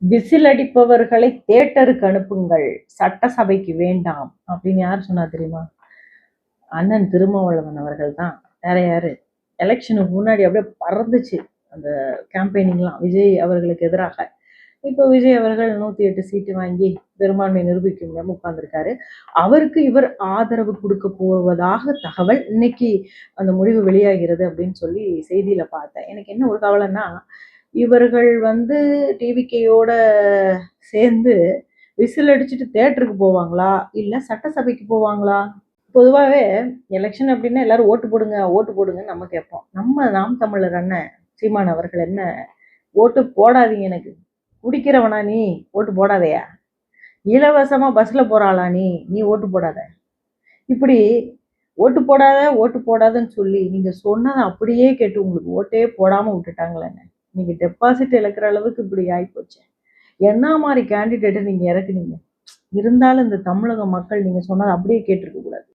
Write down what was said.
Whistle அடிப்பவர்களை தியேட்டருக்கு அனுப்புங்கள், சட்டசபைக்கு வேண்டாம் அப்படின்னு யார் சொன்னா தெரியுமா? அண்ணன் திருமாவளவன் அவர்கள் தான். வேற யாரு? எலெக்ஷனுக்கு முன்னாடி அப்படியே பறந்துச்சு அந்த கேம்பெயினிங்லாம் விஜய் அவர்களுக்கு எதிராக. இப்போ விஜய் அவர்கள் 108 சீட்டு வாங்கி பெரும்பான்மை நிரூபிக்க முடியாம உட்கார்ந்துருக்காரு. அவருக்கு இவர் ஆதரவு கொடுக்க போவதாக தகவல். இன்னைக்கு அந்த முடிவு வெளியாகிறது அப்படின்னு சொல்லி செய்தியில பார்த்தேன். எனக்கு என்ன ஒரு கவலைன்னா, இவர்கள் வந்து டிவிகேயோட சேர்ந்து விசில் அடிச்சுட்டு தியேட்டருக்கு போவாங்களா? இல்ல சட்டசபைக்கு போவாங்களா? பொதுவாவே எலெக்ஷன் அப்படின்னா எல்லாரும் ஓட்டு போடுங்க, ஓட்டு போடுங்கன்னு நம்ம கேட்போம். நம்ம நாம் தமிழர் அண்ணன் சீமான் அவர்கள் என்ன, ஓட்டு போடாதீங்க எனக்கு. குடிக்கிறவனா நீ? ஓட்டு போடாதயா? இலவசமா பஸ்ல போறாளா நீ? நீ ஓட்டு போடாத. இப்படி ஓட்டு போடாத, ஓட்டு போடாதன்னு சொல்லி நீங்க சொன்னத அப்படியே கேட்டு உங்களுக்கு ஓட்டே போடாம விட்டுட்டாங்களேங்க. நீங்க டெபாசிட் இழக்கிற அளவுக்கு இப்படி ஆயிப்போச்சே. என்ன மாரி கேண்டிடேட்ட நீங்க இறக்குனீங்க? இருந்தாலும் இந்த தமிழக மக்கள் நீங்க சொன்னத அப்படியே கேட்டுருக்க